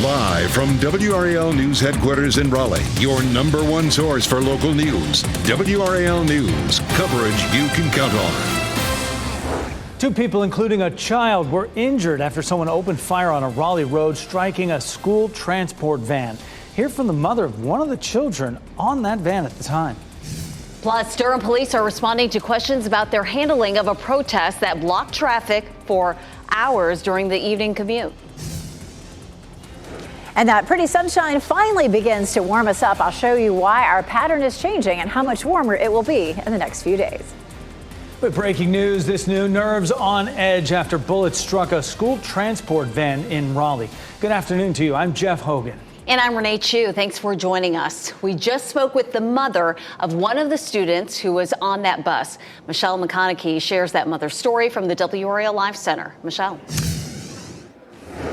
Live from WRAL News Headquarters in Raleigh, your #1 source for local news. WRAL News, coverage you can count on. 2 people, including a child, were injured after someone opened fire on a Raleigh road, striking a school transport van. Hear from the mother of one of the children on that van at the time. Plus, Durham police are responding to questions about their handling of a protest that blocked traffic for hours during the evening commute. And that pretty sunshine finally begins to warm us up. I'll show you why our pattern is changing and how much warmer it will be in the next few days. With breaking news this noon, nerves on edge after bullets struck a school transport van in Raleigh. Good afternoon to you. I'm Jeff Hogan. And I'm Renee Chu. Thanks for joining us. We just spoke with the mother of one of the students who was on that bus. Michelle McConaughey shares that mother's story from the WRAL Live Center. Michelle.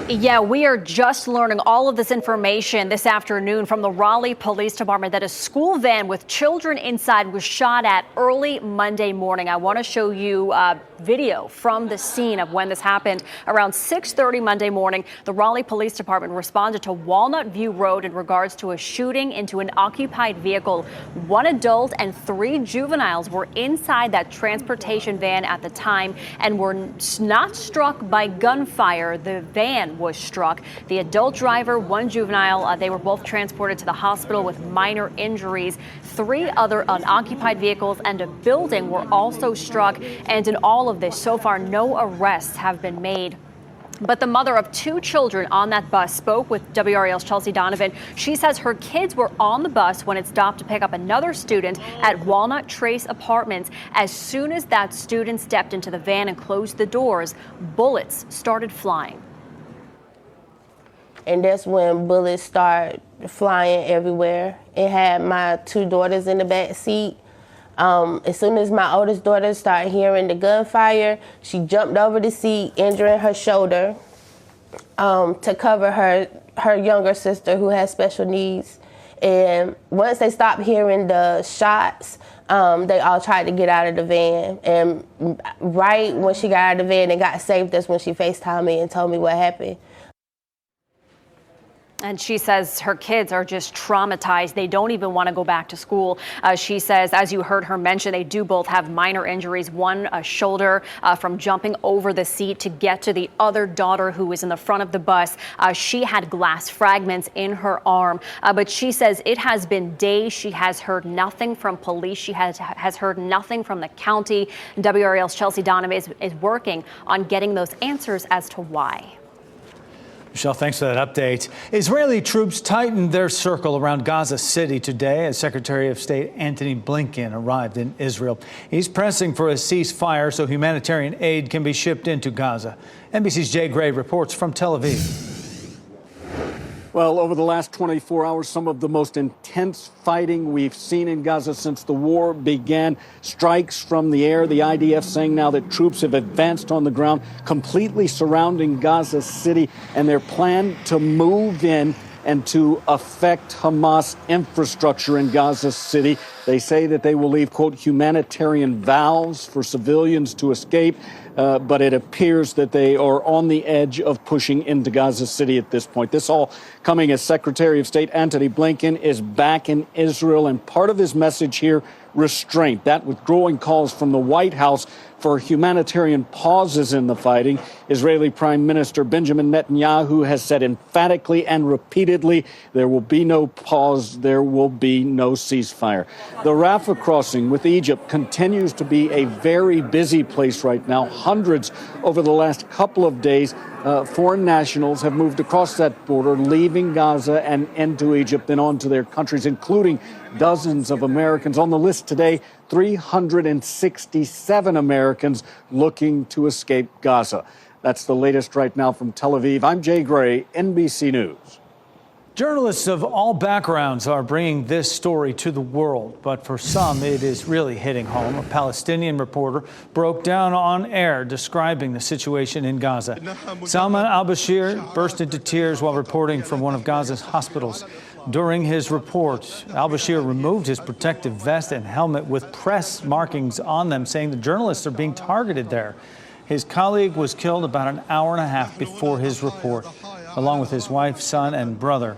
Yeah, we are just learning all of this information this afternoon from the Raleigh Police Department that a school van with children inside was shot at early Monday morning. I want to show you video from the scene of when this happened. Around 6:30 Monday morning, the Raleigh Police Department responded to Walnut View Road in regards to a shooting into an occupied vehicle. 1 adult and 3 juveniles were inside that transportation van at the time and were not struck by gunfire. The van was struck. The adult driver, 1 juvenile, they were both transported to the hospital with minor injuries. 3 other unoccupied vehicles and a building were also struck. And in all of this, so far, no arrests have been made. But the mother of 2 children on that bus spoke with WRAL's Chelsea Donovan. She says her kids were on the bus when it stopped to pick up another student at Walnut Trace Apartments. As soon as that student stepped into the van and closed the doors, bullets started flying. And that's when bullets start flying everywhere. It had my 2 daughters in the back seat. As soon as my oldest daughter started hearing the gunfire, she jumped over the seat, injuring her shoulder to cover her younger sister who has special needs. And once they stopped hearing the shots, they all tried to get out of the van. And right when she got out of the van and got safe, that's when she FaceTimed me and told me what happened. And she says her kids are just traumatized. They don't even want to go back to school. She says, as you heard her mention, they do both have minor injuries. One, a shoulder from jumping over the seat to get to the other daughter who was in the front of the bus. She had glass fragments in her arm. But she says it has been days. She has heard nothing from police. She has heard nothing from the county. WRAL's Chelsea Donovan is working on getting those answers as to why. Michelle, thanks for that update. Israeli troops tightened their circle around Gaza City today as Secretary of State Antony Blinken arrived in Israel. He's pressing for a ceasefire so humanitarian aid can be shipped into Gaza. NBC's Jay Gray reports from Tel Aviv. Well, over the last 24 hours, some of the most intense fighting we've seen in Gaza since the war began. Strikes from the air, the IDF saying now that troops have advanced on the ground, completely surrounding Gaza City, and their plan to move in and to affect Hamas infrastructure in Gaza City. They say that they will leave, quote, humanitarian valves for civilians to escape. But it appears that they are on the edge of pushing into Gaza City at this point. This all coming as Secretary of State Antony Blinken is back in Israel, and part of his message here, restraint. That with growing calls from the White House for humanitarian pauses in the fighting. Israeli Prime Minister Benjamin Netanyahu has said emphatically and repeatedly there will be no pause, there will be no ceasefire. The Rafah crossing with Egypt continues to be a very busy place right now. Hundreds over the last couple of days. Foreign nationals have moved across that border, leaving Gaza and into Egypt and on to their countries, including dozens of Americans. On the list today, 367 Americans looking to escape Gaza. That's the latest right now from Tel Aviv. I'm Jay Gray, NBC News. Journalists of all backgrounds are bringing this story to the world, but for some it is really hitting home. A Palestinian reporter broke down on air describing the situation in Gaza. Salman al-Bashir burst into tears while reporting from one of Gaza's hospitals. During his report, al-Bashir removed his protective vest and helmet with press markings on them, saying the journalists are being targeted there. His colleague was killed about an hour and a half before his report. along with his wife, son, and brother.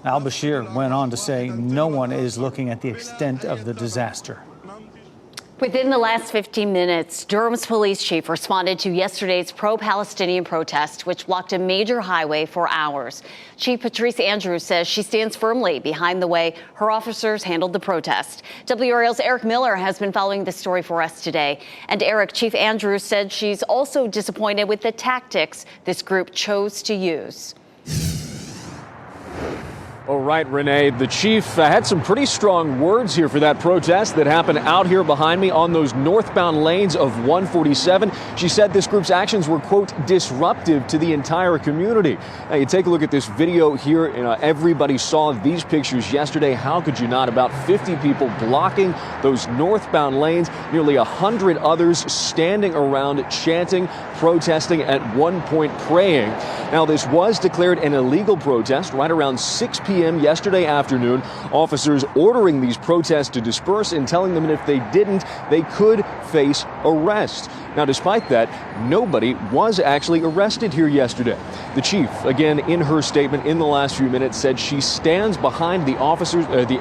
Al-Bashir went on to say no one is looking at the extent of the disaster. Within the last 15 minutes, Durham's police chief responded to yesterday's pro-Palestinian protest, which blocked a major highway for hours. Chief Patrice Andrews says she stands firmly behind the way her officers handled the protest. WRAL's Eric Miller has been following this story for us today. And Eric, Chief Andrews said she's also disappointed with the tactics this group chose to use. All right, Renee, the chief had some pretty strong words here for that protest that happened out here behind me on those northbound lanes of 147. She said this group's actions were, quote, disruptive to the entire community. Now, you take a look at this video here. Everybody saw these pictures yesterday. How could you not? About 50 people blocking those northbound lanes, nearly 100 others standing around, chanting, protesting, at one point praying. Now, this was declared an illegal protest right around 6 p.m. yesterday afternoon. Officers ordering these protests to disperse and telling them that if they didn't, they could face arrest. Now, despite that, nobody was actually arrested here yesterday. The chief, again, in her statement in the last few minutes, said she stands behind the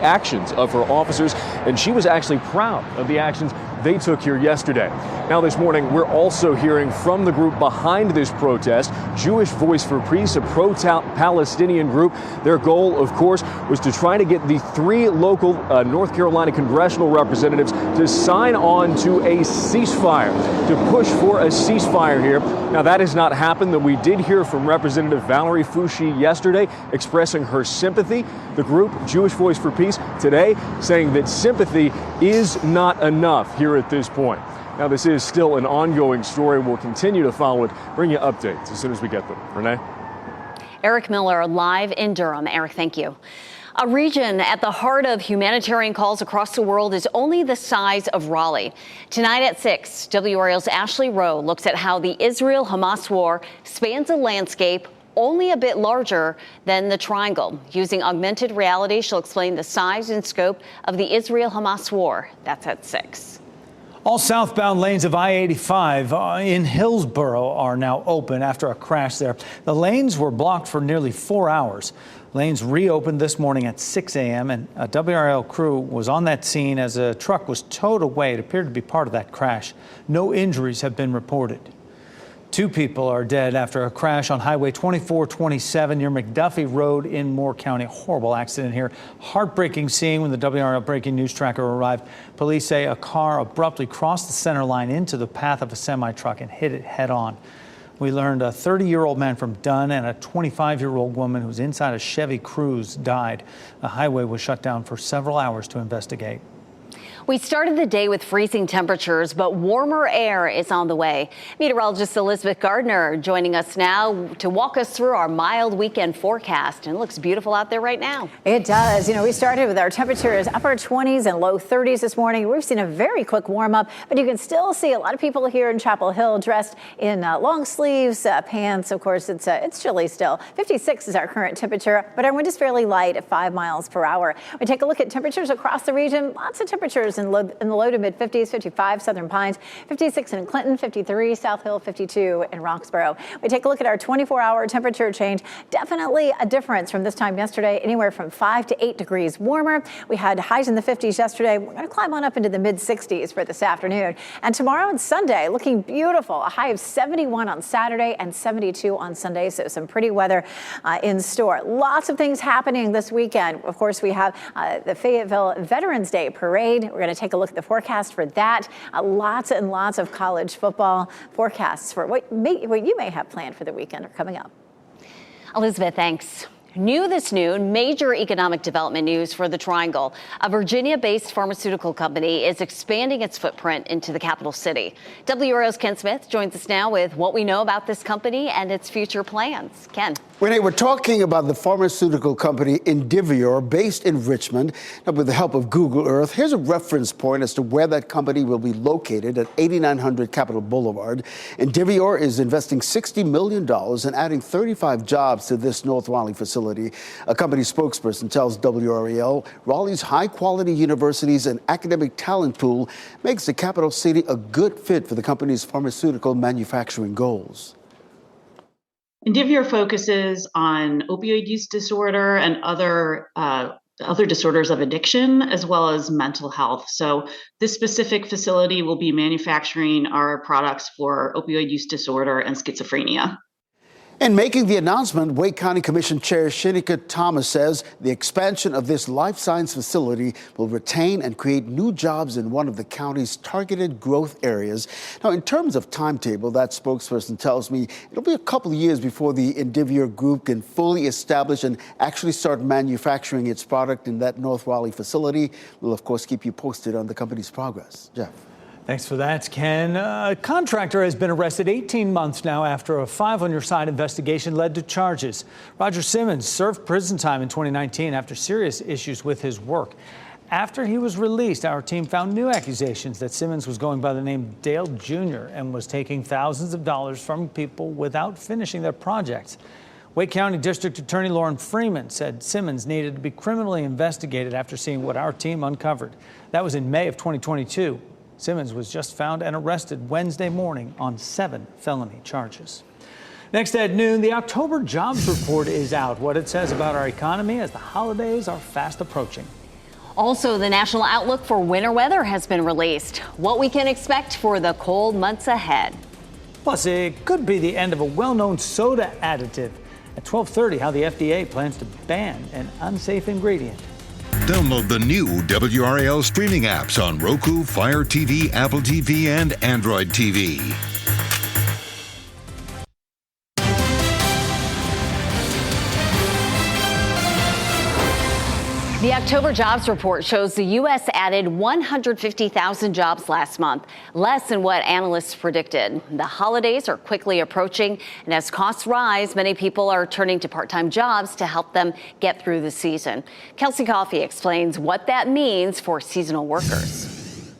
actions of her officers, and she was actually proud of the actions they took here yesterday. Now, this morning, we're also hearing from the group behind this protest, Jewish Voice for Peace, a pro-Palestinian group. Their goal, of course, was to try to get the 3 local North Carolina congressional representatives to sign on to a ceasefire, to push for a ceasefire here. Now, that has not happened, though we did hear from Representative Valerie Foushee yesterday expressing her sympathy. The group, Jewish Voice for Peace, today saying that sympathy is not enough here at this point. Now, this is still an ongoing story. We'll continue to follow it, bring you updates as soon as we get them. Renee? Eric Miller live in Durham. Eric, thank you. A region at the heart of humanitarian calls across the world is only the size of Raleigh. Tonight at 6, WRAL's Ashley Rowe looks at how the Israel-Hamas war spans a landscape only a bit larger than the Triangle. Using augmented reality, she'll explain the size and scope of the Israel-Hamas war. That's at 6. All southbound lanes of I-85 in Hillsborough are now open after a crash there. The lanes were blocked for nearly 4 hours. Lanes reopened this morning at 6 a.m. and a WRAL crew was on that scene as a truck was towed away. It appeared to be part of that crash. No injuries have been reported. 2 people are dead after a crash on Highway 2427 near McDuffie Road in Moore County. Horrible accident here. Heartbreaking scene when the WRAL breaking news tracker arrived. Police say a car abruptly crossed the center line into the path of a semi-truck and hit it head on. We learned a 30-year-old man from Dunn and a 25-year-old woman who was inside a Chevy Cruze died. The highway was shut down for several hours to investigate. We started the day with freezing temperatures, but warmer air is on the way. Meteorologist Elizabeth Gardner joining us now to walk us through our mild weekend forecast. And it looks beautiful out there right now. It does. You know, we started with our temperatures upper 20s and low 30s this morning. We've seen a very quick warm up, but you can still see a lot of people here in Chapel Hill dressed in long sleeves, pants. Of course, it's chilly still. 56 is our current temperature, but our wind is fairly light at 5 miles per hour. We take a look at temperatures across the region. Lots of temperatures in the low to mid 50s, 55 Southern Pines, 56 in Clinton, 53 South Hill, 52 in Roxborough. We take a look at our 24-hour temperature change. Definitely a difference from this time yesterday, anywhere from 5 to 8 degrees warmer. We had highs in the 50s yesterday. We're going to climb on up into the mid 60s for this afternoon. And tomorrow and Sunday, looking beautiful. A high of 71 on Saturday and 72 on Sunday. So some pretty weather in store. Lots of things happening this weekend. Of course, we have the Fayetteville Veterans Day Parade. We're going to take a look at the forecast for that. Lots and lots of college football forecasts for what you may have planned for the weekend are coming up. Elizabeth, thanks. New this noon, major economic development news for the Triangle. A Virginia-based pharmaceutical company is expanding its footprint into the capital city. WRAL's Ken Smith joins us now with what we know about this company and its future plans. Ken. Renee, we're talking about the pharmaceutical company Indivior, based in Richmond. Now, with the help of Google Earth, here's a reference point as to where that company will be located at 8900 Capitol Boulevard. Indivior is investing $60 million and adding 35 jobs to this North Raleigh facility. A company spokesperson tells WRAL Raleigh's high-quality universities and academic talent pool makes the capital city a good fit for the company's pharmaceutical manufacturing goals. Indivior focuses on opioid use disorder and other disorders of addiction, as well as mental health. So this specific facility will be manufacturing our products for opioid use disorder and schizophrenia. In making the announcement, Wake County Commission Chair Shanika Thomas says the expansion of this life science facility will retain and create new jobs in one of the county's targeted growth areas. Now, in terms of timetable, that spokesperson tells me it'll be a couple of years before the Indivior Group can fully establish and actually start manufacturing its product in that North Raleigh facility. We'll, of course, keep you posted on the company's progress. Jeff. Thanks for that, Ken. A contractor has been arrested 18 months now after a five-on-your-side investigation led to charges. Roger Simmons served prison time in 2019 after serious issues with his work. After he was released, our team found new accusations that Simmons was going by the name Dale Jr. and was taking thousands of dollars from people without finishing their projects. Wake County District Attorney Lauren Freeman said Simmons needed to be criminally investigated after seeing what our team uncovered. That was in May of 2022. Simmons was just found and arrested Wednesday morning on 7 felony charges. Next at noon, the October jobs report is out. What it says about our economy as the holidays are fast approaching. Also, the national outlook for winter weather has been released. What we can expect for the cold months ahead. Plus, it could be the end of a well-known soda additive. At 12:30, how the FDA plans to ban an unsafe ingredient. Download the new WRAL streaming apps on Roku, Fire TV, Apple TV, and Android TV. The October jobs report shows the U.S. added 150,000 jobs last month, less than what analysts predicted. The holidays are quickly approaching, and as costs rise, many people are turning to part-time jobs to help them get through the season. Kelsey Coffey explains what that means for seasonal workers.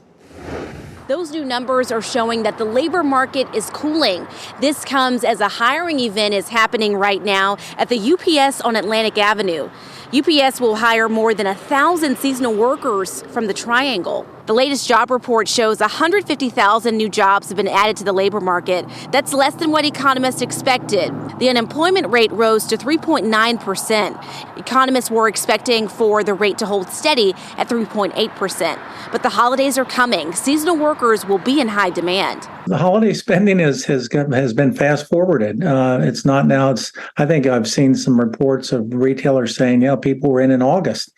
Those new numbers are showing that the labor market is cooling. This comes as a hiring event is happening right now at the UPS on Atlantic Avenue. UPS will hire more than 1,000 seasonal workers from the Triangle. The latest job report shows 150,000 new jobs have been added to the labor market. That's less than what economists expected. The unemployment rate rose to 3.9%. Economists were expecting for the rate to hold steady at 3.8%. But the holidays are coming. Seasonal workers will be in high demand. The holiday spending has been fast forwarded. It's not now. I think I've seen some reports of retailers saying, people were in August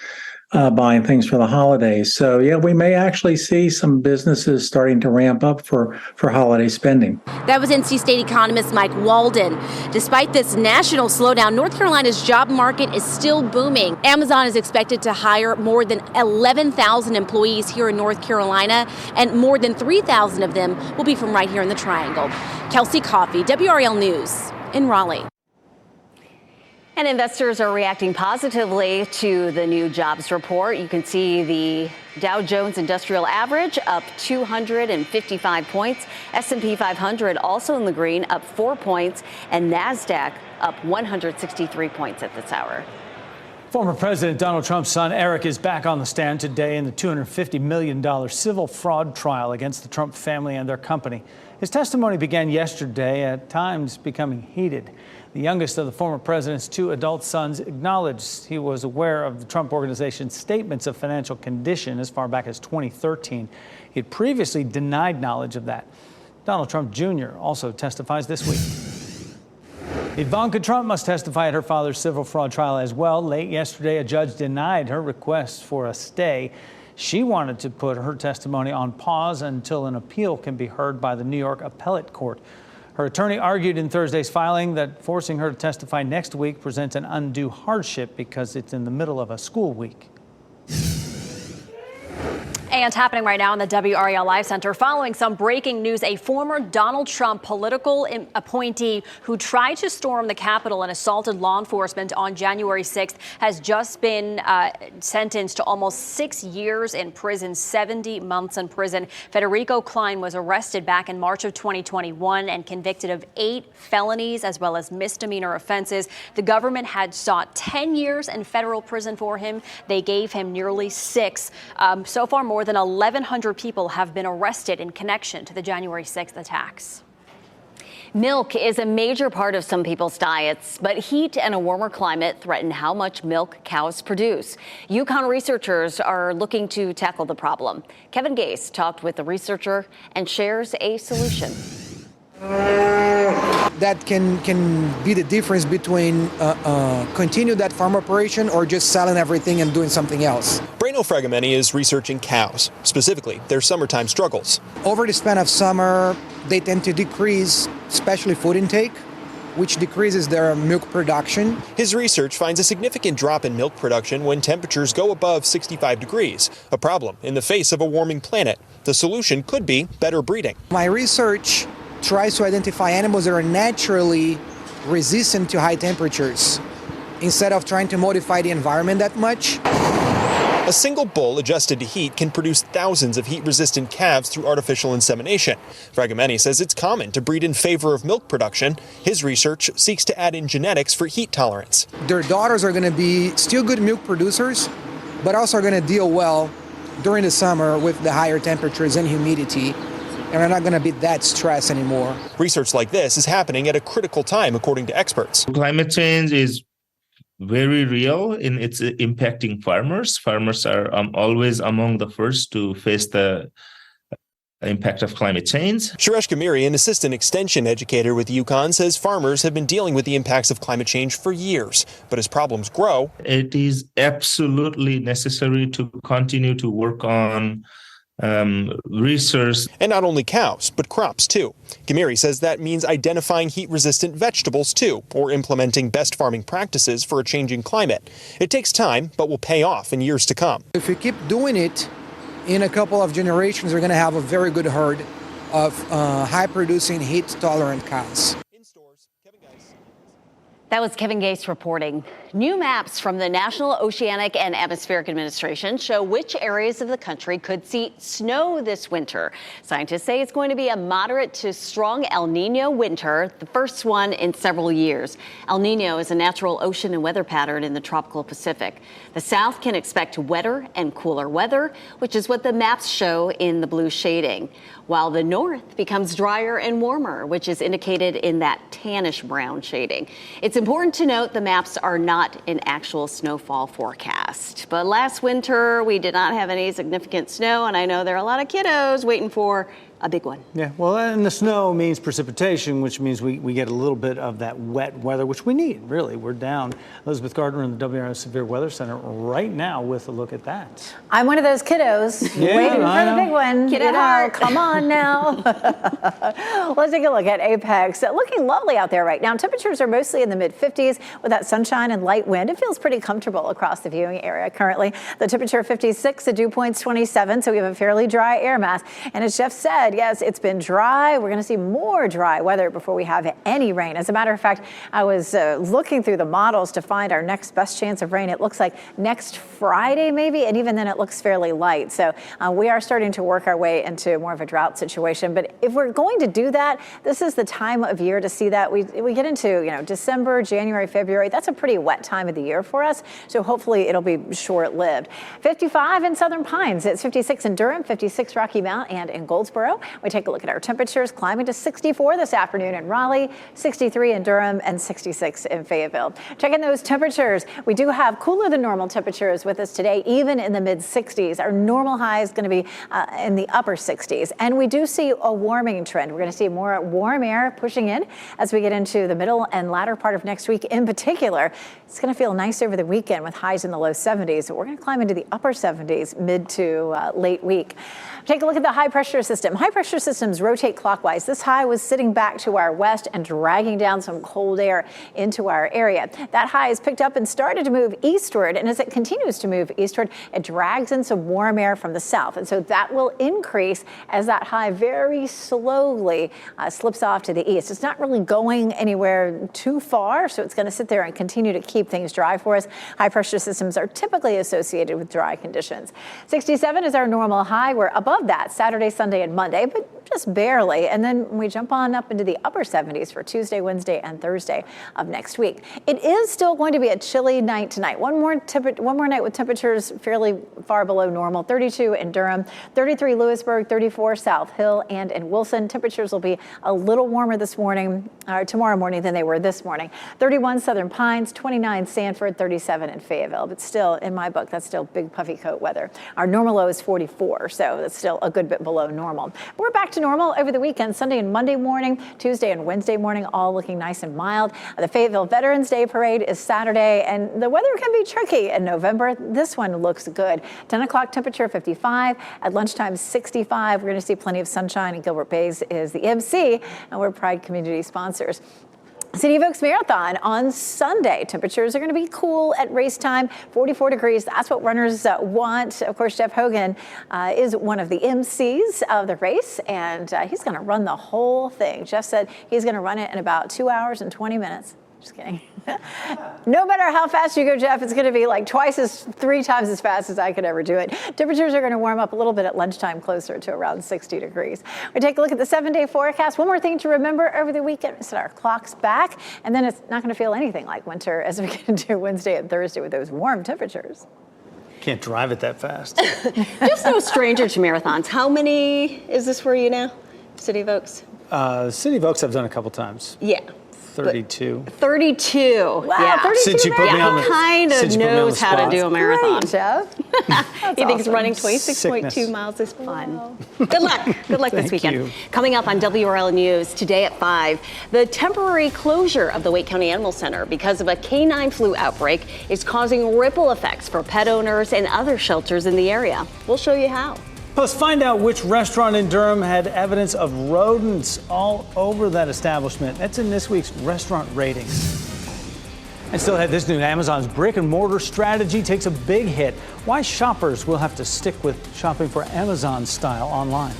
buying things for the holidays. So, we may actually see some businesses starting to ramp up for holiday spending. That was NC State economist Mike Walden. Despite this national slowdown, North Carolina's job market is still booming. Amazon is expected to hire more than 11,000 employees here in North Carolina, and more than 3,000 of them will be from right here in the Triangle. Kelsey Coffey, WRAL News in Raleigh. And investors are reacting positively to the new jobs report. You can see the Dow Jones Industrial Average up 255 points. S&P 500 also in the green, up 4 points. And NASDAQ up 163 points at this hour. Former President Donald Trump's son, Eric, is back on the stand today in the $250 million civil fraud trial against the Trump family and their company. His testimony began yesterday, at times becoming heated. The youngest of the former president's two adult sons acknowledged he was aware of the Trump Organization's statements of financial condition as far back as 2013. He had previously denied knowledge of that. Donald Trump Jr. also testifies this week. Ivanka Trump must testify at her father's civil fraud trial as well. Late yesterday, a judge denied her request for a stay. She wanted to put her testimony on pause until an appeal can be heard by the New York Appellate Court. Her attorney argued in Thursday's filing that forcing her to testify next week presents an undue hardship because it's in the middle of a school week. And happening right now in the WRAL Live Center, following some breaking news, a former Donald Trump political appointee who tried to storm the Capitol and assaulted law enforcement on January 6th has just been sentenced to almost 6 years in prison, 70 months in prison. Federico Klein was arrested back in March of 2021 and convicted of 8 felonies as well as misdemeanor offenses. The government had sought 10 years in federal prison for him. They gave him nearly 6. So far, more than 1,100 people have been arrested in connection to the January 6th attacks. Milk is a major part of some people's diets, but heat and a warmer climate threaten how much milk cows produce. Yukon researchers are looking to tackle the problem. Kevin Gase talked with the researcher and shares a solution. That can be the difference between continue that farm operation or just selling everything and doing something else. Braino Fragomeni is researching cows, specifically their summertime struggles. Over the span of summer, they tend to decrease, especially food intake, which decreases their milk production. His research finds a significant drop in milk production when temperatures go above 65 degrees, a problem in the face of a warming planet. The solution could be better breeding. My research tries to identify animals that are naturally resistant to high temperatures instead of trying to modify the environment that much. A single bull adjusted to heat can produce thousands of heat-resistant calves through artificial insemination. Fragomeni says it's common to breed in favor of milk production. His research seeks to add in genetics for heat tolerance. Their daughters are going to be still good milk producers, but also are going to deal well during the summer with the higher temperatures and humidity, and are not going to be that stressed anymore. Research like this is happening at a critical time, according to experts. Climate change is very real in its impacting farmers. Farmers are always among the first to face the impact of climate change. Suresh Gamiri, an assistant extension educator with Yukon, says farmers have been dealing with the impacts of climate change for years. But as problems grow, it is absolutely necessary to continue to work on research. And not only cows, but crops too. Gamiri says that means identifying heat-resistant vegetables too, or implementing best farming practices for a changing climate. It takes time, but will pay off in years to come. If we keep doing it, in a couple of generations, we're going to have a very good herd of high-producing, heat-tolerant cows. That was Kevin Gase reporting. New maps from the National Oceanic and Atmospheric Administration show which areas of the country could see snow this winter. Scientists say it's going to be a moderate to strong El Nino winter, the first one in several years. El Nino is a natural ocean and weather pattern in the tropical Pacific. The South can expect wetter and cooler weather, which is what the maps show in the blue shading, while the North becomes drier and warmer, which is indicated in that tannish brown shading. It's important to note the maps are not an actual snowfall forecast. But last winter, we did not have any significant snow, and I know there are a lot of kiddos waiting for a big one. Yeah, well, and the snow means precipitation, which means we get a little bit of that wet weather, which we need, really. We're down. Elizabeth Gardner in the WRAL Severe Weather Center right now with a look at that. I'm one of those kiddos waiting for the big one. Kid at heart. Come on now. Let's take a look at Apex. Looking lovely out there right now. Temperatures are mostly in the mid-50s with that sunshine and light wind. It feels pretty comfortable across the viewing area currently. The temperature 56, the dew point's 27, so we have a fairly dry air mass. And as Jeff said, yes, it's been dry. We're going to see more dry weather before we have any rain. As a matter of fact, I was looking through the models to find our next best chance of rain. It looks like next Friday maybe, and even then it looks fairly light. So we are starting to work our way into more of a drought situation. But if we're going to do that, this is the time of year to see that. We get into December, January, February. That's a pretty wet time of the year for us. So hopefully it'll be short-lived. 55 in Southern Pines. It's 56 in Durham, 56 Rocky Mount, and in Goldsboro. We take a look at our temperatures, climbing to 64 this afternoon in Raleigh, 63 in Durham, and 66 in Fayetteville. Checking those temperatures, we do have cooler than normal temperatures with us today, even in the mid-60s. Our normal high is going to be in the upper 60s. And we do see a warming trend. We're going to see more warm air pushing in as we get into the middle and latter part of next week in particular. It's going to feel nice over the weekend with highs in the low 70s. But we're going to climb into the upper 70s mid to late week. Take a look at the high pressure system. High pressure systems rotate clockwise. This high was sitting back to our west and dragging down some cold air into our area. That high has picked up and started to move eastward. And as it continues to move eastward, it drags in some warm air from the south. And so that will increase as that high very slowly slips off to the east. It's not really going anywhere too far, so it's going to sit there and continue to keep things dry for us. High pressure systems are typically associated with dry conditions. 67 is our normal high. We're up above that Saturday, Sunday, and Monday, but just barely. And then we jump on up into the upper 70s for Tuesday, Wednesday, and Thursday of next week. It is still going to be a chilly night tonight. One more night with temperatures fairly far below normal. 32 in Durham, 33 Lewisburg, 34 South Hill, and in Wilson. Temperatures will be a little warmer this morning, or tomorrow morning, than they were this morning. 31 Southern Pines, 29 Sanford, 37 in Fayetteville. But still, in my book, that's still big puffy coat weather. Our normal low is 44, so that's still a good bit below normal. We're back to normal over the weekend. Sunday and Monday morning, Tuesday and Wednesday morning, all looking nice and mild. The Fayetteville Veterans Day Parade is Saturday, and the weather can be tricky in November. This one looks good. 10 o'clock temperature 55. At lunchtime 65. We're going to see plenty of sunshine, and Gilbert Bays is the MC, and we're Pride Community sponsors. City of Oaks Marathon on Sunday. Temperatures are going to be cool at race time, 44 degrees. That's what runners want. Of course, Jeff Hogan is one of the MCs of the race, and he's going to run the whole thing. Jeff said he's going to run it in about 2 hours and 20 minutes. Just kidding. No matter how fast you go, Jeff, it's going to be like 3 times as fast as I could ever do it. Temperatures are going to warm up a little bit at lunchtime, closer to around 60 degrees. We take a look at the 7-day forecast. One more thing to remember over the weekend is that our clock's back, and then it's not going to feel anything like winter as we get into Wednesday and Thursday with those warm temperatures. Can't drive it that fast. Just no stranger to marathons. How many is this for you now, City of Oaks? City of Oaks I've done a couple times. Yeah. 32. 32. Wow, yeah. 32 Since you put me on the, he kind of knows how to do a marathon. Great, Jeff. He thinks awesome. running 26.2 miles is fun. Wow. Good luck. Good luck this Thank weekend. you. Coming up on WRAL News today at 5, the temporary closure of the Wake County Animal Center because of a canine flu outbreak is causing ripple effects for pet owners and other shelters in the area. We'll show you how. Plus, find out which restaurant in Durham had evidence of rodents all over that establishment. That's in this week's restaurant ratings. And still ahead, this new Amazon's brick and mortar strategy takes a big hit. Why shoppers will have to stick with shopping for Amazon style online.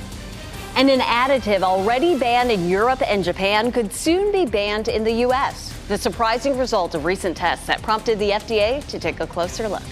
And an additive already banned in Europe and Japan could soon be banned in the U.S. The surprising result of recent tests that prompted the FDA to take a closer look.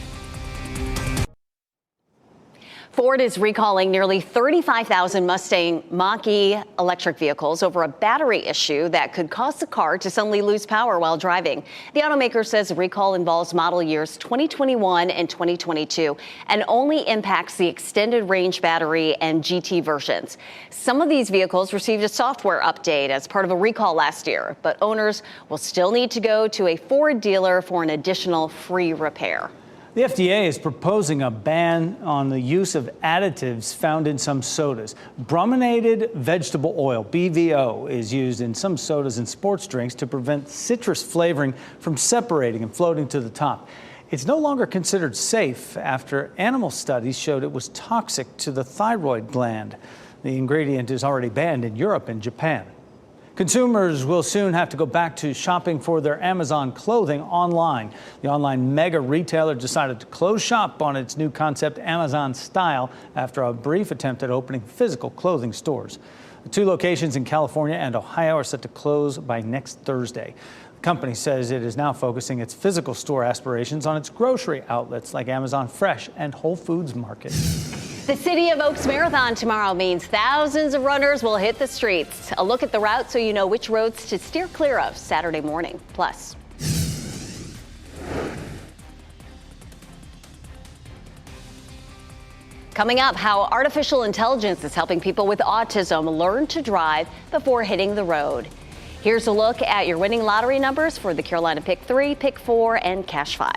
Ford is recalling nearly 35,000 Mustang Mach-E electric vehicles over a battery issue that could cause the car to suddenly lose power while driving. The automaker says the recall involves model years 2021 and 2022 and only impacts the extended range battery and GT versions. Some of these vehicles received a software update as part of a recall last year, but owners will still need to go to a Ford dealer for an additional free repair. The FDA is proposing a ban on the use of additives found in some sodas. Brominated vegetable oil, BVO, is used in some sodas and sports drinks to prevent citrus flavoring from separating and floating to the top. It's no longer considered safe after animal studies showed it was toxic to the thyroid gland. The ingredient is already banned in Europe and Japan. Consumers will soon have to go back to shopping for their Amazon clothing online. The online mega retailer decided to close shop on its new concept, Amazon Style, after a brief attempt at opening physical clothing stores. The 2 locations in California and Ohio are set to close by next Thursday. The company says it is now focusing its physical store aspirations on its grocery outlets like Amazon Fresh and Whole Foods Market. The City of Oaks Marathon tomorrow means thousands of runners will hit the streets. A look at the route so you know which roads to steer clear of Saturday morning. Plus, coming up, how artificial intelligence is helping people with autism learn to drive before hitting the road. Here's a look at your winning lottery numbers for the Carolina Pick 3, Pick 4, and Cash 5.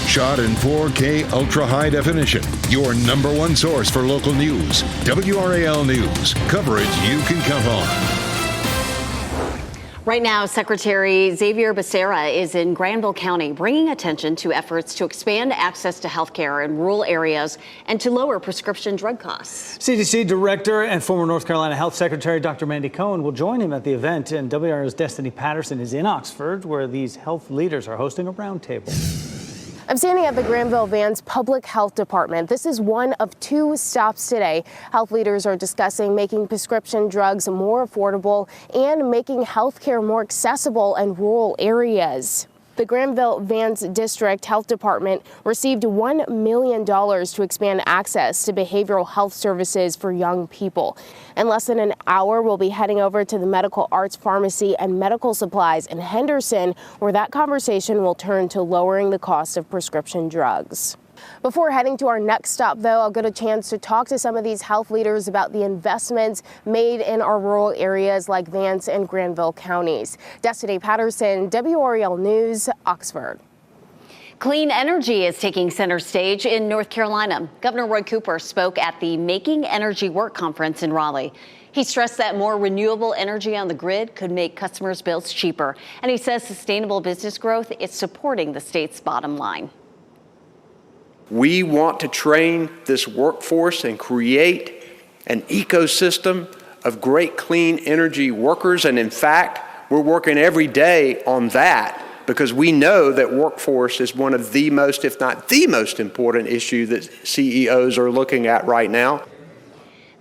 Shot in 4K ultra high definition. Your number 1 source for local news. WRAL News. Coverage you can count on. Right now, Secretary Xavier Becerra is in Granville County, bringing attention to efforts to expand access to health care in rural areas and to lower prescription drug costs. CDC Director and former North Carolina Health Secretary Dr. Mandy Cohen will join him at the event, and WRAL's Destiny Patterson is in Oxford, where these health leaders are hosting a roundtable. I'm standing at the Granville Vans Public Health Department. This is one of 2 stops today. Health leaders are discussing making prescription drugs more affordable and making health care more accessible in rural areas. The Granville Vans District Health Department received $1 million to expand access to behavioral health services for young people. In less than an hour, we'll be heading over to the Medical Arts Pharmacy and Medical Supplies in Henderson, where that conversation will turn to lowering the cost of prescription drugs. Before heading to our next stop, though, I'll get a chance to talk to some of these health leaders about the investments made in our rural areas like Vance and Granville counties. Destiny Patterson, WRAL News, Oxford. Clean energy is taking center stage in North Carolina. Governor Roy Cooper spoke at the Making Energy Work Conference in Raleigh. He stressed that more renewable energy on the grid could make customers' bills cheaper. And he says sustainable business growth is supporting the state's bottom line. We want to train this workforce and create an ecosystem of great clean energy workers. And in fact, we're working every day on that because we know that workforce is one of the most, if not the most important issue that CEOs are looking at right now.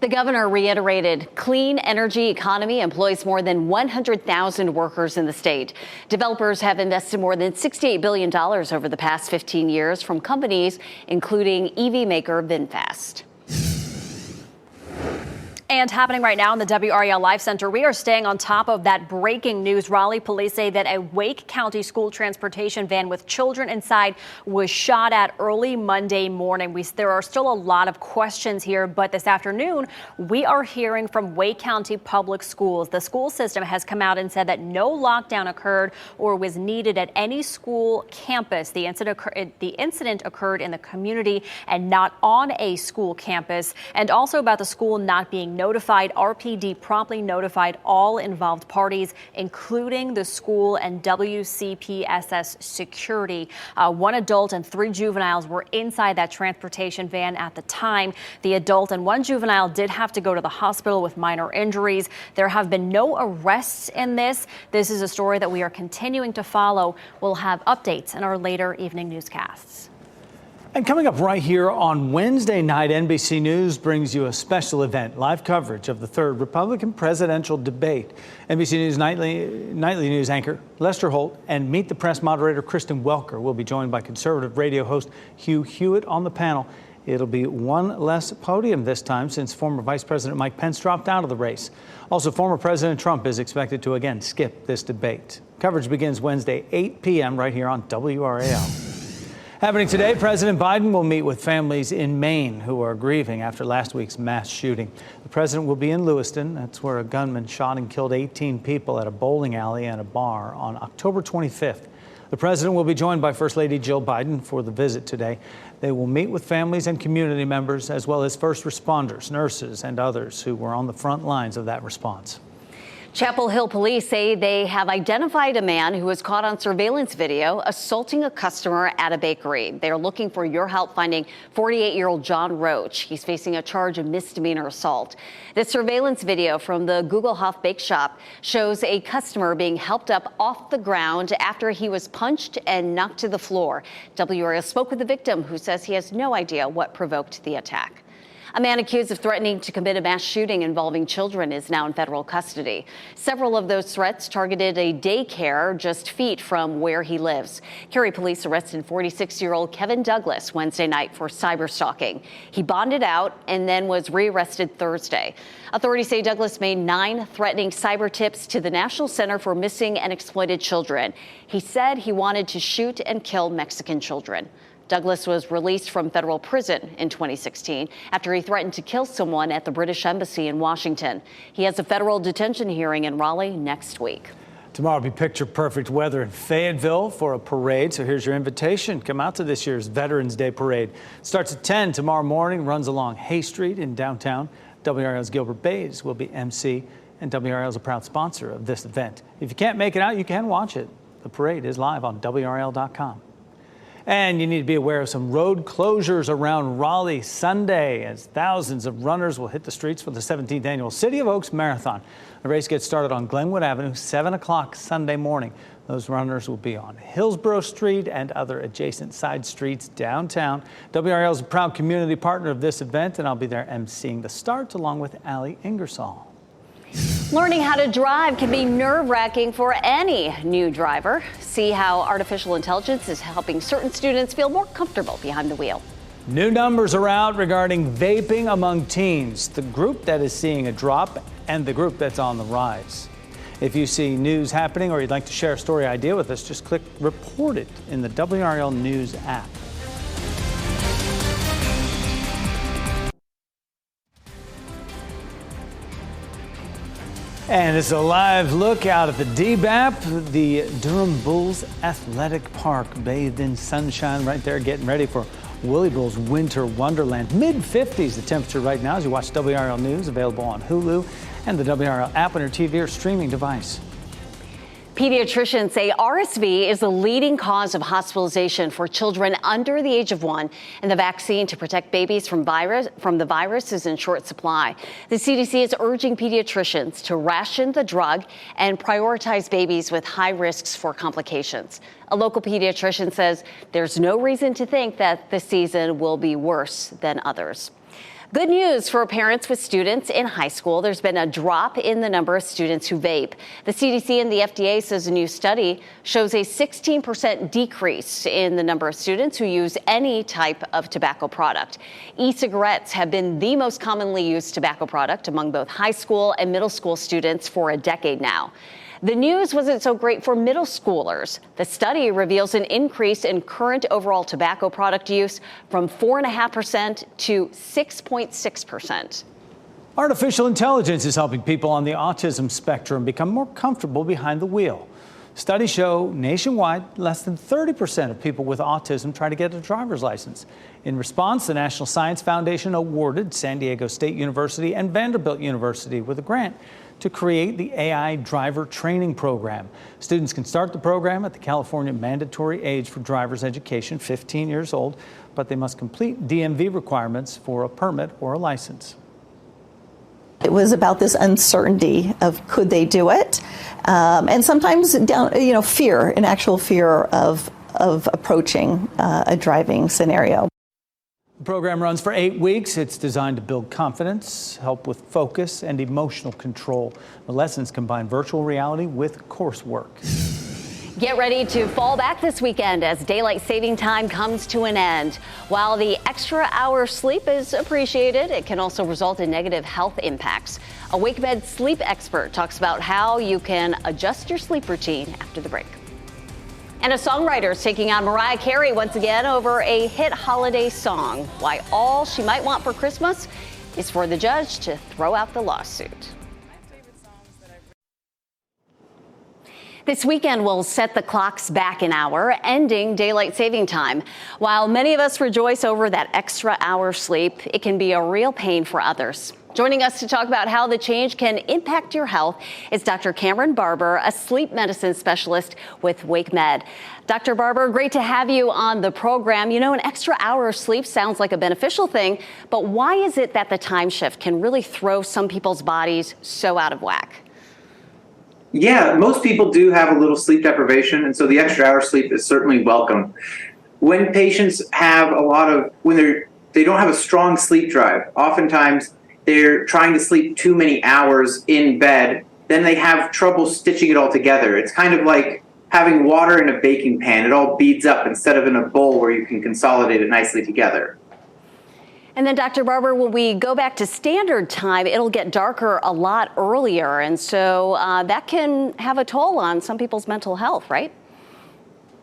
The governor reiterated clean energy economy employs more than 100,000 workers in the state. Developers have invested more than $68 billion over the past 15 years from companies including EV maker VinFast. And happening right now in the WRAL Live Center, we are staying on top of that breaking news. Raleigh police say that a Wake County school transportation van with children inside was shot at early Monday morning. There are still a lot of questions here, but this afternoon, we are hearing from Wake County Public Schools. The school system has come out and said that no lockdown occurred or was needed at any school campus. The incident occurred in the community and not on a school campus. And also about the school not being notified, RPD promptly notified all involved parties, including the school and WCPSS security. 1 adult and 3 juveniles were inside that transportation van at the time. The adult and 1 juvenile did have to go to the hospital with minor injuries. There have been no arrests in this. This is a story that we are continuing to follow. We'll have updates in our later evening newscasts. And coming up right here on Wednesday night, NBC News brings you a special event, live coverage of the 3rd Republican presidential debate. NBC News nightly news anchor Lester Holt and Meet the Press moderator Kristen Welker will be joined by conservative radio host Hugh Hewitt on the panel. It'll be one less podium this time since former Vice President Mike Pence dropped out of the race. Also, former President Trump is expected to again skip this debate. Coverage begins Wednesday, 8 p.m. right here on WRAL. Happening today, President Biden will meet with families in Maine who are grieving after last week's mass shooting. The president will be in Lewiston. That's where a gunman shot and killed 18 people at a bowling alley and a bar on October 25th. The president will be joined by First Lady Jill Biden for the visit today. They will meet with families and community members, as well as first responders, nurses, and others who were on the front lines of that response. Chapel Hill police say they have identified a man who was caught on surveillance video assaulting a customer at a bakery. They are looking for your help finding 48-year-old John Roach. He's facing a charge of misdemeanor assault. This surveillance video from the Google Huff Bake Shop shows a customer being helped up off the ground after he was punched and knocked to the floor. WRAL spoke with the victim, who says he has no idea what provoked the attack. A man accused of threatening to commit a mass shooting involving children is now in federal custody. Several of those threats targeted a daycare just feet from where he lives. Cary police arrested 46-year-old Kevin Douglas Wednesday night for cyberstalking. He bonded out and then was rearrested Thursday. Authorities say Douglas made 9 threatening cyber tips to the National Center for Missing and Exploited Children. He said he wanted to shoot and kill Mexican children. Douglas was released from federal prison in 2016 after he threatened to kill someone at the British Embassy in Washington. He has a federal detention hearing in Raleigh next week. Tomorrow will be picture-perfect weather in Fayetteville for a parade. So here's your invitation. Come out to this year's Veterans Day Parade. Starts at 10 tomorrow morning, runs along Hay Street in downtown. WRAL's Gilbert Bays will be MC, and WRAL is a proud sponsor of this event. If you can't make it out, you can watch it. The parade is live on WRAL.com. And you need to be aware of some road closures around Raleigh Sunday as thousands of runners will hit the streets for the 17th annual City of Oaks Marathon. The race gets started on Glenwood Avenue, 7 o'clock Sunday morning. Those runners will be on Hillsborough Street and other adjacent side streets downtown. WRAL is a proud community partner of this event, and I'll be there emceeing the start along with Allie Ingersoll. Learning how to drive can be nerve-wracking for any new driver. See how artificial intelligence is helping certain students feel more comfortable behind the wheel. New numbers are out regarding vaping among teens, the group that is seeing a drop and the group that's on the rise. If you see news happening or you'd like to share a story idea with us, just click Report It in the WRAL News app. And it's a live look out at the DBAP, the Durham Bulls Athletic Park, bathed in sunshine right there, getting ready for Willie Bull's Winter Wonderland. Mid-50s the temperature right now as you watch WRAL News, available on Hulu and the WRAL app on your TV or streaming device. Pediatricians say RSV is the leading cause of hospitalization for children under the age of 1, and the vaccine to protect babies from the virus is in short supply. The CDC is urging pediatricians to ration the drug and prioritize babies with high risks for complications. A local pediatrician says there's no reason to think that the season will be worse than others. Good news for parents with students in high school. There's been a drop in the number of students who vape. The CDC and the FDA says a new study shows a 16% decrease in the number of students who use any type of tobacco product. E-cigarettes have been the most commonly used tobacco product among both high school and middle school students for a decade now. The news wasn't so great for middle schoolers. The study reveals an increase in current overall tobacco product use from 4.5% to 6.6%. Artificial intelligence is helping people on the autism spectrum become more comfortable behind the wheel. Studies show nationwide less than 30% of people with autism try to get a driver's license. In response, the National Science Foundation awarded San Diego State University and Vanderbilt University with a grant to create the AI driver training program. Students can start the program at the California mandatory age for driver's education, 15 years old, but they must complete DMV requirements for a permit or a license. It was about this uncertainty of could they do it, and sometimes fear, an actual fear of approaching a driving scenario. The program runs for 8 weeks. It's designed to build confidence, help with focus, and emotional control. The lessons combine virtual reality with coursework. Get ready to fall back this weekend as daylight saving time comes to an end. While the extra hour sleep is appreciated, it can also result in negative health impacts. A WakeMed sleep expert talks about how you can adjust your sleep routine after the break. And a songwriter is taking on Mariah Carey once again over a hit holiday song. Why all she might want for Christmas is for the judge to throw out the lawsuit. This weekend will set the clocks back an hour, ending daylight saving time. While many of us rejoice over that extra hour sleep, it can be a real pain for others. Joining us to talk about how the change can impact your health is Dr. Cameron Barber, a sleep medicine specialist with WakeMed. Dr. Barber, great to have you on the program. You know, an extra hour of sleep sounds like a beneficial thing, but why is it that the time shift can really throw some people's bodies so out of whack? Yeah, most people do have a little sleep deprivation, and so the extra hour sleep is certainly welcome. When patients have they don't have a strong sleep drive, oftentimes they're trying to sleep too many hours in bed, then they have trouble stitching it all together. It's kind of like having water in a baking pan. It all beads up instead of in a bowl where you can consolidate it nicely together. And then, Dr. Barber, when we go back to standard time, it'll get darker a lot earlier. And so that can have a toll on some people's mental health, right?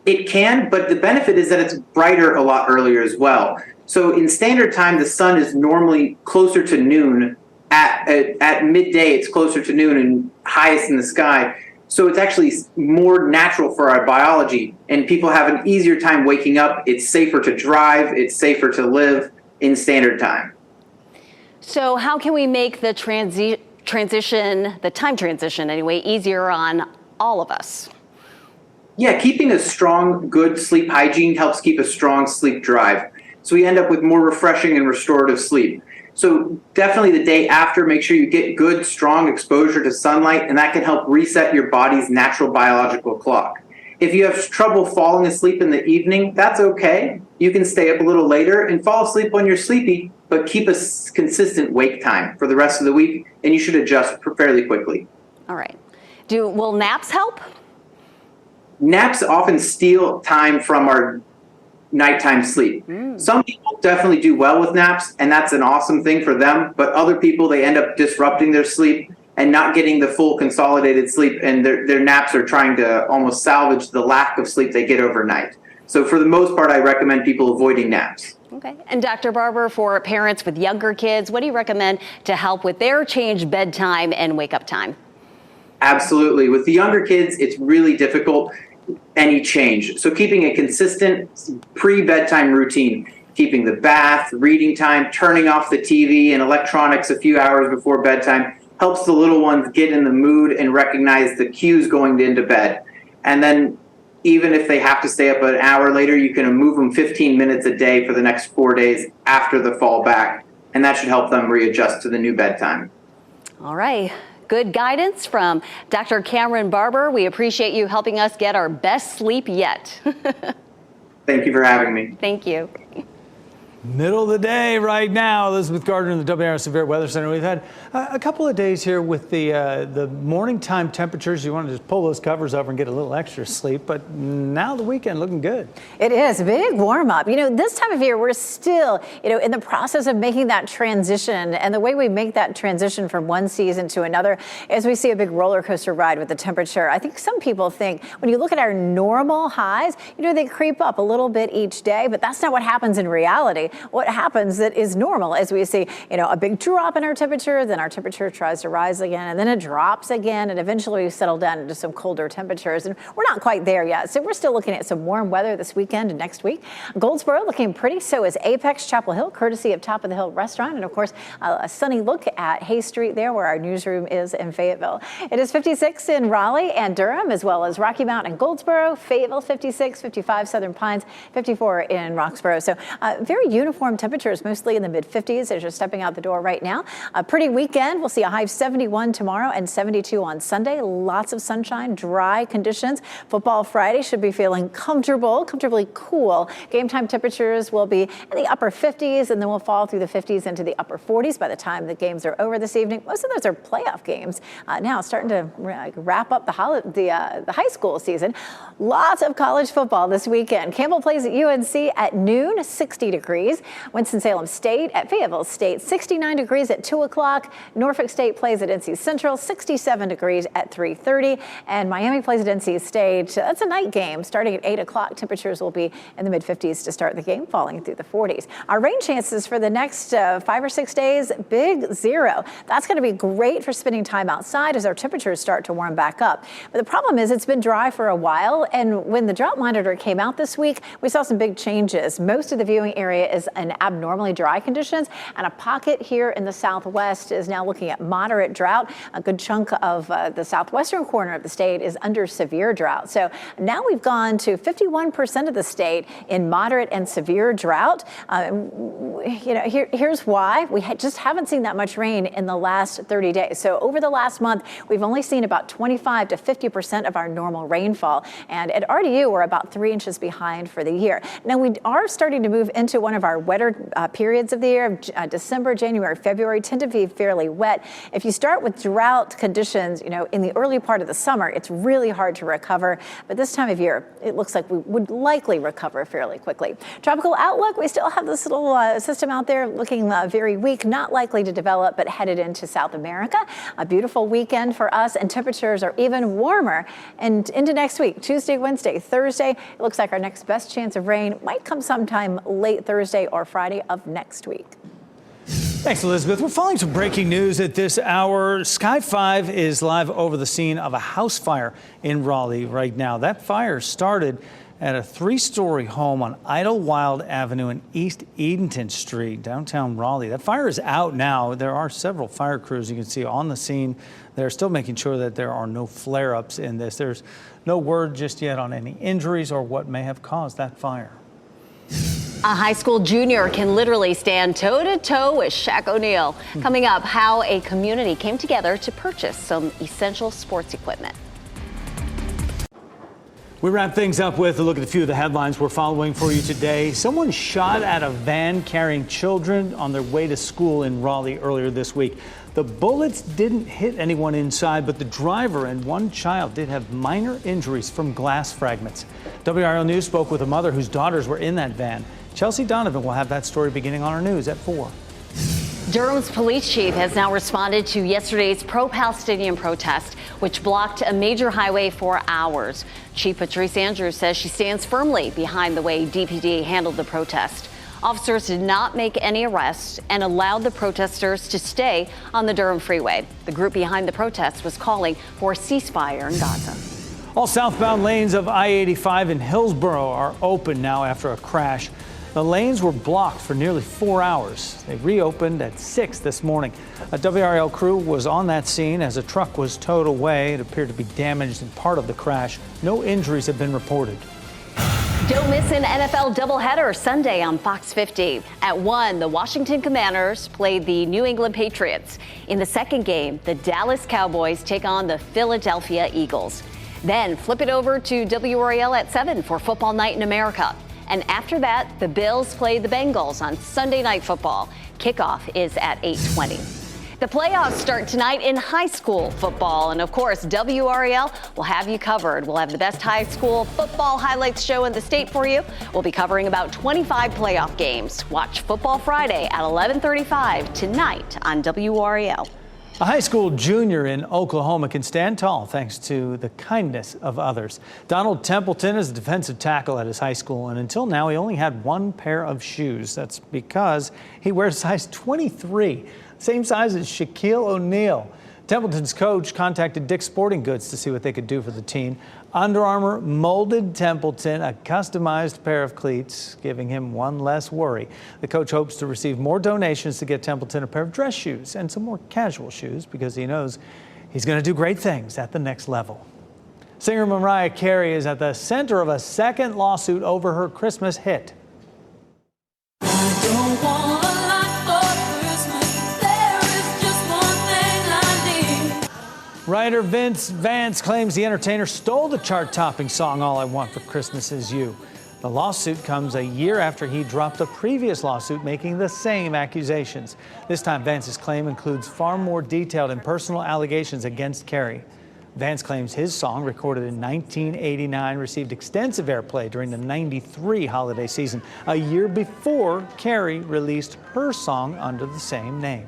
It can, but the benefit is that it's brighter a lot earlier as well. So in standard time, the sun is normally closer to noon. At midday, it's closer to noon and highest in the sky. So it's actually more natural for our biology, and people have an easier time waking up. It's safer to drive. It's safer to live in standard time. So how can we make the time transition anyway, easier on all of us? Yeah, keeping a strong, good sleep hygiene helps keep a strong sleep drive. So we end up with more refreshing and restorative sleep. So definitely the day after, make sure you get good, strong exposure to sunlight, and that can help reset your body's natural biological clock. If you have trouble falling asleep in the evening, that's okay. You can stay up a little later and fall asleep when you're sleepy, but keep a consistent wake time for the rest of the week, and you should adjust fairly quickly. All right. Will naps help? Naps often steal time from our nighttime sleep. Some people definitely do well with naps, and that's an awesome thing for them, but other people, they end up disrupting their sleep and not getting the full consolidated sleep, and their naps are trying to almost salvage the lack of sleep they get overnight. So for the most part, I recommend people avoiding naps. Okay. And Dr. Barber, for parents with younger kids, what do you recommend to help with their changed bedtime and wake up time? Absolutely. With the younger kids, it's really difficult, any change. So keeping a consistent pre-bedtime routine, keeping the bath, reading time, turning off the TV and electronics a few hours before bedtime helps the little ones get in the mood and recognize the cues going into bed. And then even if they have to stay up an hour later, you can move them 15 minutes a day for the next 4 days after the fall back. And that should help them readjust to the new bedtime. All right. Good guidance from Dr. Cameron Barber. We appreciate you helping us get our best sleep yet. Thank you for having me. Thank you. Middle of the day right now. Elizabeth Gardner in the WRAL Severe Weather Center. We've had a couple of days here with the morning time temperatures. You want to just pull those covers over and get a little extra sleep. But now the weekend looking good. It is a big warm up. This time of year, we're still, in the process of making that transition. And the way we make that transition from one season to another is we see a big roller coaster ride with the temperature. I think some people think when you look at our normal highs, they creep up a little bit each day. But that's not what happens in reality. What happens that is normal as we see, a big drop in our temperature, then our temperature tries to rise again, and then it drops again, and eventually we settle down into some colder temperatures. And we're not quite there yet. So we're still looking at some warm weather this weekend and next week. Goldsboro looking pretty, so is Apex, Chapel Hill, courtesy of Top of the Hill Restaurant. And of course, a sunny look at Hay Street there where our newsroom is in Fayetteville. It is 56 in Raleigh and Durham, as well as Rocky Mount and Goldsboro, Fayetteville 56, 55 Southern Pines, 54 in Roxborough. So very uniform temperatures, mostly in the mid-50s as you're stepping out the door right now. A pretty weekend. We'll see a high of 71 tomorrow and 72 on Sunday. Lots of sunshine, dry conditions. Football Friday should be feeling comfortably cool. Game time temperatures will be in the upper 50s, and then we'll fall through the 50s into the upper 40s by the time the games are over this evening. Most of those are playoff games now, starting to wrap up the high school season. Lots of college football this weekend. Campbell plays at UNC at noon, 60 degrees. Winston-Salem State at Fayetteville State, 69 degrees at 2 o'clock. Norfolk State plays at NC Central, 67 degrees at 3:30. And Miami plays at NC State. That's a night game starting at 8 o'clock. Temperatures will be in the mid-50s to start the game, falling through the 40s. Our rain chances for the next 5 or 6 days, big 0. That's going to be great for spending time outside as our temperatures start to warm back up. But the problem is it's been dry for a while. And when the drought monitor came out this week, we saw some big changes. Most of the viewing area is in abnormally dry conditions, and a pocket here in the southwest is now looking at moderate drought. A good chunk of the southwestern corner of the state is under severe drought. So now we've gone to 51% of the state in moderate and severe drought. Here's why. We just haven't seen that much rain in the last 30 days. So over the last month, we've only seen about 25 to 50% of our normal rainfall. And at RDU, we're about 3 inches behind for the year. Now, we are starting to move into one of our wetter periods of the year. December, January, February tend to be fairly wet. If you start with drought conditions, in the early part of the summer, it's really hard to recover. But this time of year, it looks like we would likely recover fairly quickly. Tropical outlook, we still have this little system out there looking very weak, not likely to develop, but headed into South America. A beautiful weekend for us, and temperatures are even warmer. And into next week, Tuesday, Wednesday, Thursday, it looks like our next best chance of rain might come sometime late Thursday or Friday of next week. Thanks, Elizabeth. We're following some breaking news at this hour. Sky 5 is live over the scene of a house fire in Raleigh right now. That fire started at a 3-story home on Idlewild Avenue and East Edenton Street, downtown Raleigh. That fire is out now. There are several fire crews you can see on the scene. They're still making sure that there are no flare-ups in this. There's no word just yet on any injuries or what may have caused that fire. A high school junior can literally stand toe-to-toe with Shaq O'Neal. Coming up, how a community came together to purchase some essential sports equipment. We wrap things up with a look at a few of the headlines we're following for you today. Someone shot at a van carrying children on their way to school in Raleigh earlier this week. The bullets didn't hit anyone inside, but the driver and one child did have minor injuries from glass fragments. WRAL News spoke with a mother whose daughters were in that van. Chelsea Donovan will have that story beginning on our news at 4. Durham's police chief has now responded to yesterday's pro-Palestinian protest, which blocked a major highway for hours. Chief Patrice Andrews says she stands firmly behind the way DPD handled the protest. Officers did not make any arrests and allowed the protesters to stay on the Durham freeway. The group behind the protest was calling for a ceasefire in Gaza. All southbound lanes of I-85 in Hillsborough are open now after a crash. The lanes were blocked for nearly 4 hours. They reopened at 6 this morning. A WRAL crew was on that scene as a truck was towed away. It appeared to be damaged in part of the crash. No injuries have been reported. Don't miss an NFL doubleheader Sunday on Fox 50. At 1, the Washington Commanders played the New England Patriots. In the second game, the Dallas Cowboys take on the Philadelphia Eagles. Then flip it over to WRAL at 7 for Football Night in America. And after that, the Bills play the Bengals on Sunday Night Football. Kickoff is at 8:20. The playoffs start tonight in high school football. And of course, WRAL will have you covered. We'll have the best high school football highlights show in the state for you. We'll be covering about 25 playoff games. Watch Football Friday at 11:35 tonight on WRAL. A high school junior in Oklahoma can stand tall thanks to the kindness of others. Donald Templeton is a defensive tackle at his high school, and until now he only had one pair of shoes. That's because he wears size 23, same size as Shaquille O'Neal. Templeton's coach contacted Dick's Sporting Goods to see what they could do for the teen. Under Armour molded Templeton a customized pair of cleats, giving him one less worry. The coach hopes to receive more donations to get Templeton a pair of dress shoes and some more casual shoes because he knows he's going to do great things at the next level. Singer Mariah Carey is at the center of a second lawsuit over her Christmas hit. Writer Vince Vance claims the entertainer stole the chart-topping song All I Want for Christmas Is You. The lawsuit comes a year after he dropped a previous lawsuit making the same accusations. This time, Vance's claim includes far more detailed and personal allegations against Carey. Vance claims his song, recorded in 1989, received extensive airplay during the '93 holiday season, a year before Carey released her song under the same name.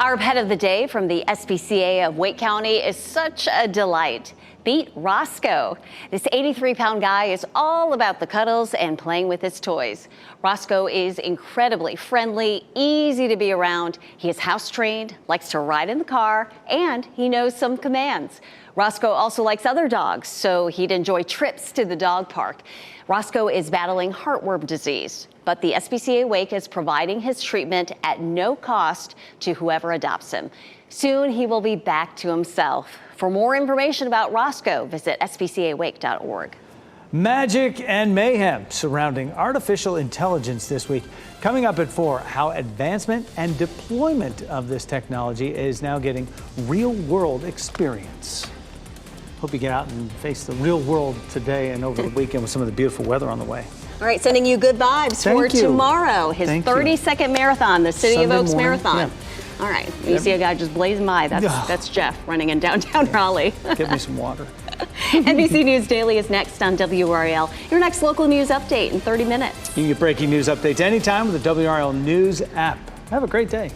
Our pet of the day from the SPCA of Wake County is such a delight. Beat Roscoe. This 83-pound guy is all about the cuddles and playing with his toys. Roscoe is incredibly friendly, easy to be around. He is house-trained, likes to ride in the car, and he knows some commands. Roscoe also likes other dogs, so he'd enjoy trips to the dog park. Roscoe is battling heartworm disease, but the SPCA Wake is providing his treatment at no cost to whoever adopts him. Soon he will be back to himself. For more information about Roscoe, visit spcawake.org. Magic and mayhem surrounding artificial intelligence this week. Coming up at 4, how advancement and deployment of this technology is now getting real-world experience. Hope you get out and face the real world today and over the weekend with some of the beautiful weather on the way. All right, sending you good vibes for tomorrow, his 32nd marathon, the City of Oaks Marathon. Yeah. All right, you see a guy just blazing by. That's Jeff running in downtown Raleigh. Give me some water. NBC News Daily is next on WRAL. Your next local news update in 30 minutes. You can get breaking news updates anytime with the WRAL News app. Have a great day.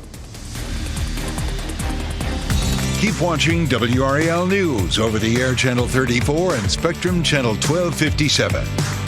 Keep watching WRAL News over the air channel 34 and Spectrum channel 1257.